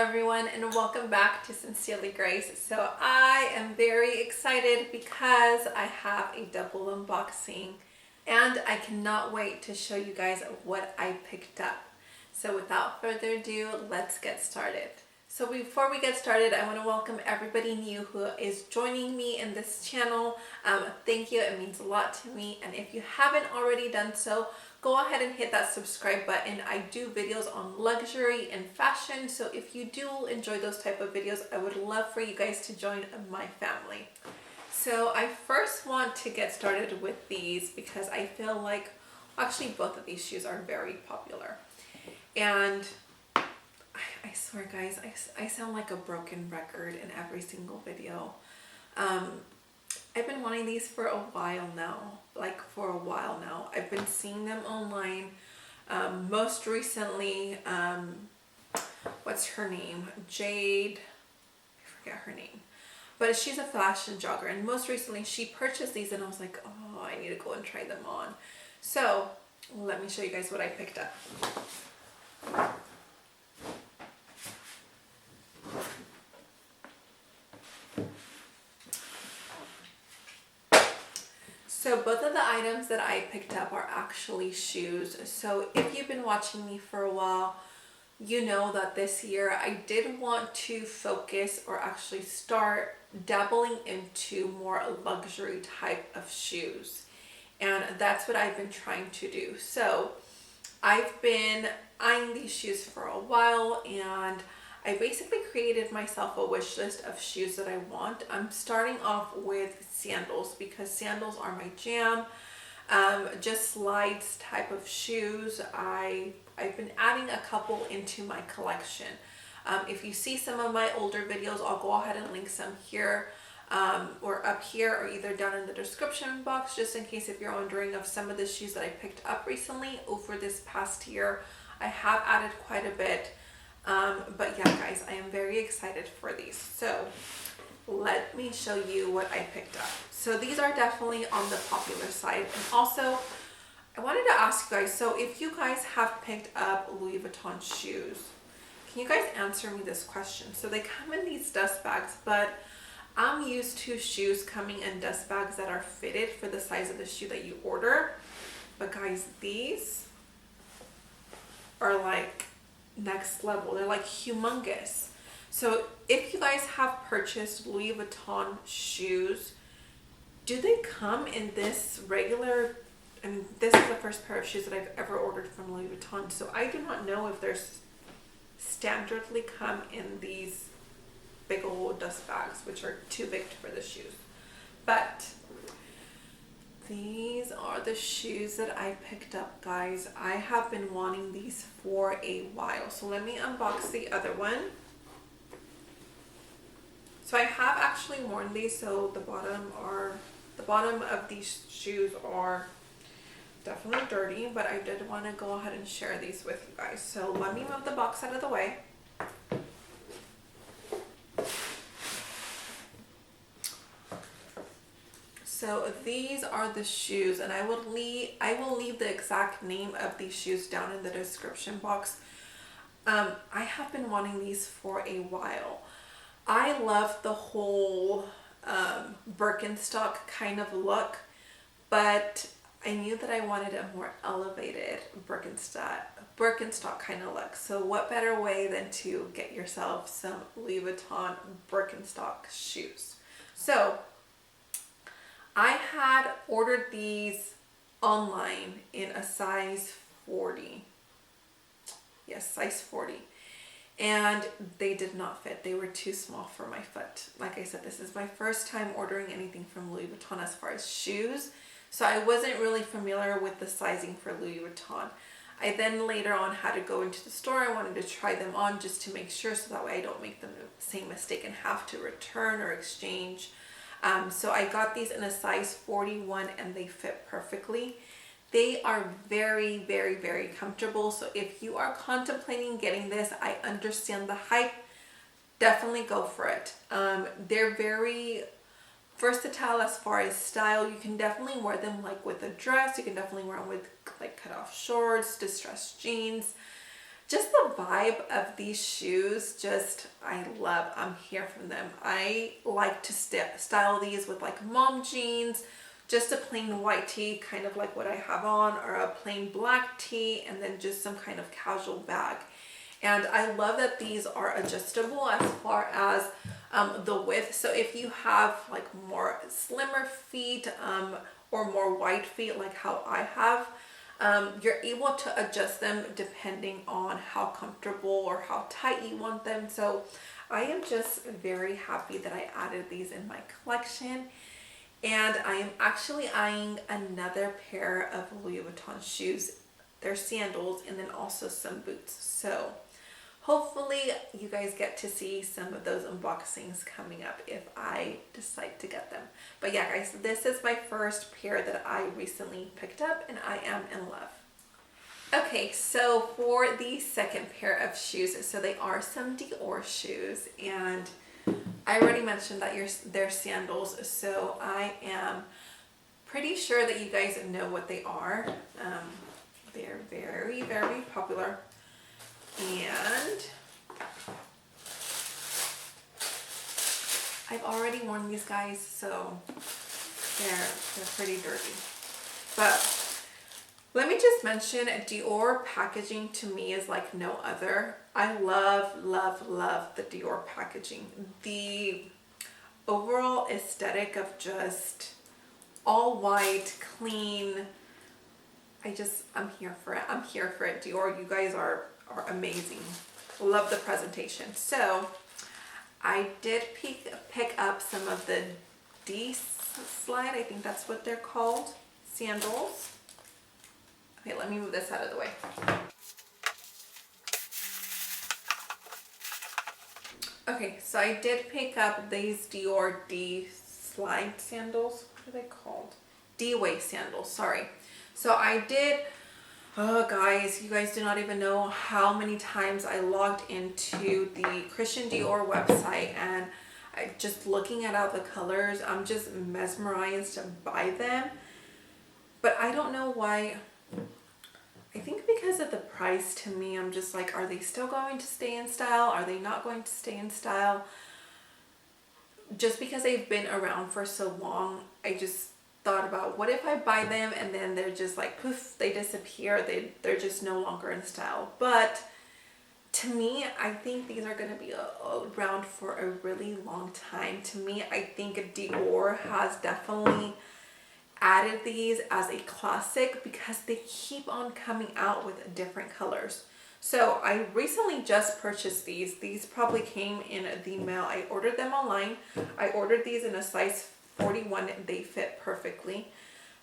everyone, and welcome back to Sincerely Grace. So I am very excited because I have a double unboxing and I cannot wait to show you guys what I picked up. So without further ado, let's get started. So before we get started, I want to welcome everybody new who is joining me in this channel. Thank you, it means a lot to me. And if you haven't already done so, go ahead and hit that subscribe button. I do videos on luxury and fashion, so if you do enjoy those type of videos, I would love for you guys to join my family. So I first want to get started with these because I feel like, actually both of these shoes are very popular. And I swear guys, I sound like a broken record in every single video. I've been wanting these for a while now, I've been seeing them online. Most recently, what's her name? Jade, I forget her name. But she's a fashion jogger, and most recently she purchased these and I was like, oh, I need to go and try them on. So let me show you guys what I picked up. So both of the items that I picked up are actually shoes. So if you've been watching me for a while, you know that this year I did want to focus or actually start dabbling into more luxury type of shoes. And that's what I've been trying to do. So I've been eyeing these shoes for a while, and I basically created myself a wish list of shoes that I want. I'm starting off with sandals because sandals are my jam. Just slides type of shoes. I've been adding a couple into my collection. If you see some of my older videos, I'll go ahead and link some here or up here or either down in the description box, just in case if you're wondering of some of the shoes that I picked up recently over this past year. I have added quite a bit. But yeah guys, I am very excited for these. So let me show you what I picked up. So these are definitely on the popular side. And also I wanted to ask you guys, so if you guys have picked up Louis Vuitton shoes, can you guys answer me this question? So they come in these dust bags, but I'm used to shoes coming in dust bags that are fitted for the size of the shoe that you order. But guys, these are like next level. They're like humongous. So if you guys have purchased Louis Vuitton shoes, do they come in this regular, I mean, this is the first pair of shoes that I've ever ordered from Louis Vuitton, so I do not know if there's standardly come in these big old dust bags, which are too big for the shoes. But these are the shoes that I picked up, guys. I have been wanting these for a while. So let me unbox the other one. So I have actually worn these, so the bottom of these shoes are definitely dirty, but I did want to go ahead and share these with you guys. So let me move the box out of the way. So these are the shoes, and I will leave the exact name of these shoes down in the description box. I have been wanting these for a while. I love the whole Birkenstock kind of look, but I knew that I wanted a more elevated Birkenstock kind of look. So what better way than to get yourself some Louis Vuitton Birkenstock shoes. So I had ordered these online in a size 40. Yes, size 40. And they did not fit. They were too small for my foot. Like I said, this is my first time ordering anything from Louis Vuitton as far as shoes. So I wasn't really familiar with the sizing for Louis Vuitton. I then later on had to go into the store. I wanted to try them on just to make sure, so that way I don't make the same mistake and have to return or exchange. So I got these in a size 41 and they fit perfectly. They are very, very, very comfortable. So if you are contemplating getting this, I understand the hype. Definitely go for it. They're very versatile as far as style. You can definitely wear them like with a dress. You can definitely wear them with like cut off shorts, distressed jeans. just the vibe of these shoes, just I love. I'm here for them. I like to style these with like mom jeans, just a plain white tee, kind of like what I have on, or a plain black tee, and then just some kind of casual bag. And I love that these are adjustable as far as the width. So if you have like more slimmer feet or more wide feet like how I have, you're able to adjust them depending on how comfortable or how tight you want them. So I am just very happy that I added these in my collection. And I am actually eyeing another pair of Louis Vuitton shoes. They're sandals, and then also some boots. So hopefully you guys get to see some of those unboxings coming up if I decide to get them. But yeah guys, this is my first pair that I recently picked up, and I am in love. Okay, so for the second pair of shoes, so they are some Dior shoes, and I already mentioned that they're sandals, so I am pretty sure that you guys know what they are. They're very, very popular, and I've already worn these guys, so they're pretty dirty. But let me just mention, Dior packaging to me is like no other. I love, love, love the Dior packaging. The overall aesthetic of just all white, clean. I'm here for it. I'm here for it. Dior, you guys are amazing. Love the presentation. So I did pick up some of the Drd Slime, I think that's what they're called, sandals. Okay, let me move this out of the way. Okay, so I did pick up these Dior Drd Slime Sandals. What are they called? D-Way sandals, sorry. So I did, oh guys, you guys do not even know how many times I logged into the Christian Dior website, and just looking at all the colors, I'm just mesmerized by them. But I don't know why. I think because of the price, to me, I'm just like, are they still going to stay in style? Are they not going to stay in style? Just because they've been around for so long, I just thought about, what if I buy them and then they're just like, poof, they disappear. They're just no longer in style. But to me, I think these are going to be around for a really long time. To me, I think Dior has definitely added these as a classic because they keep on coming out with different colors. So I recently just purchased these. These probably came in the mail. I ordered them online. I ordered these in a size 41. They fit perfectly.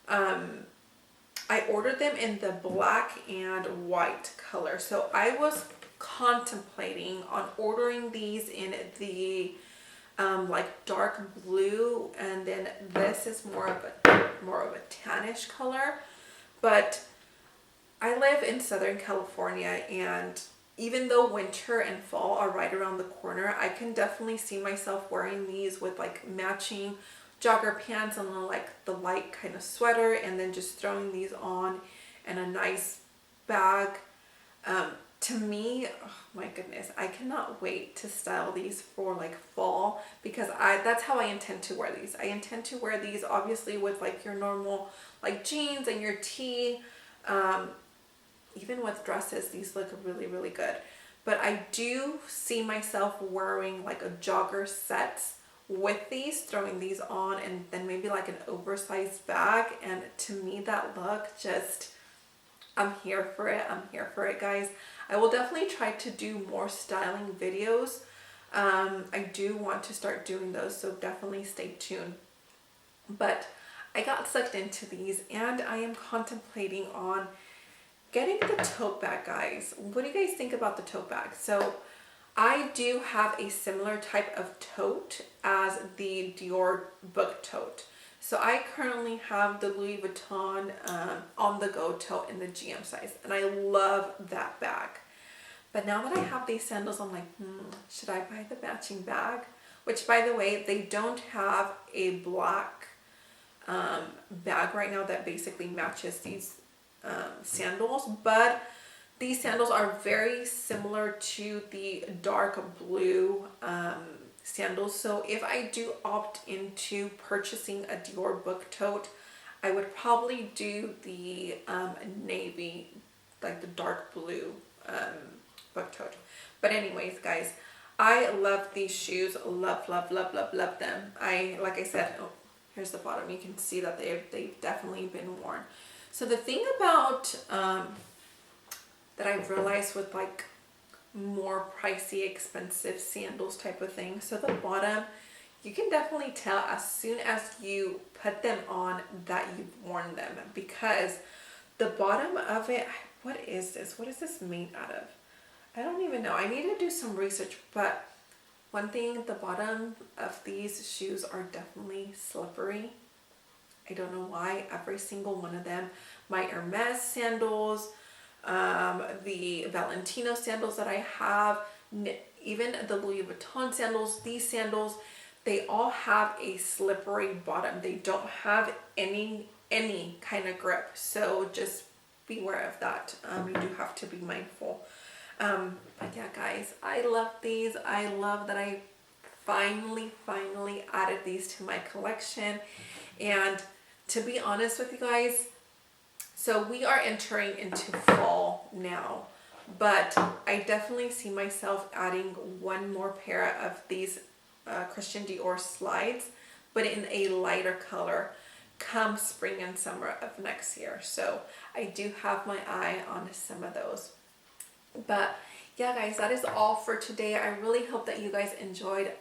I ordered them in the black and white color. So I was contemplating on ordering these in the like dark blue, and then this is more of a tannish color. But I live in Southern California, and even though winter and fall are right around the corner, I can definitely see myself wearing these with like matching jogger pants and like the light kind of sweater, and then just throwing these on and a nice bag. To me, oh my goodness, I cannot wait to style these for like fall, because that's how I intend to wear these. I intend to wear these obviously with like your normal like jeans and your tee. Even with dresses, these look really, really good. But I do see myself wearing like a jogger set with these, throwing these on, and then maybe like an oversized bag. And to me, that look just, I'm here for it. I'm here for it, guys. I will definitely try to do more styling videos. I do want to start doing those, so definitely stay tuned. But I got sucked into these, and I am contemplating on getting the tote bag, guys. What do you guys think about the tote bag? So I do have a similar type of tote as the Dior book tote. So I currently have the Louis Vuitton on the go tote in the GM size, and I love that bag. But now that I have these sandals, I'm like, should I buy the matching bag? Which, by the way, they don't have a black bag right now that basically matches these sandals, but These sandals are very similar to the dark blue sandals. So if I do opt into purchasing a Dior book tote, I would probably do the navy, like the dark blue book tote. But anyways, guys, I love these shoes. Love, love, love, love, love them. Like I said, oh, here's the bottom. You can see that they've definitely been worn. So the thing about that I've realized with like more pricey, expensive sandals type of thing. So the bottom, you can definitely tell as soon as you put them on that you've worn them, because the bottom of it, what is this? What is this made out of? I don't even know. I need to do some research, but one thing, the bottom of these shoes are definitely slippery. I don't know why. Every single one of them, my Hermes sandals, the Valentino sandals that I have, even the Louis Vuitton sandals, these sandals, they all have a slippery bottom. They don't have any kind of grip. So just beware of that. You do have to be mindful. But yeah, guys, I love these. I love that I finally added these to my collection. And to be honest with you guys, so we are entering into fall now, but I definitely see myself adding one more pair of these Christian Dior slides, but in a lighter color come spring and summer of next year. So I do have my eye on some of those. But yeah, guys, that is all for today. I really hope that you guys enjoyed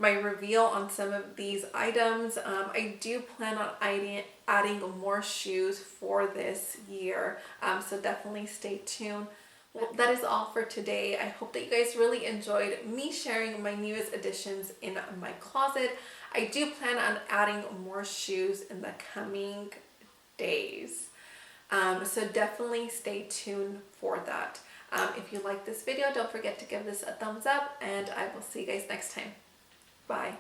my reveal on some of these items. I do plan on adding more shoes for this year, so definitely stay tuned. Well, that is all for today. I hope that you guys really enjoyed me sharing my newest additions in my closet. I do plan on adding more shoes in the coming days, so definitely stay tuned for that. If you like this video, don't forget to give this a thumbs up, and I will see you guys next time. Bye.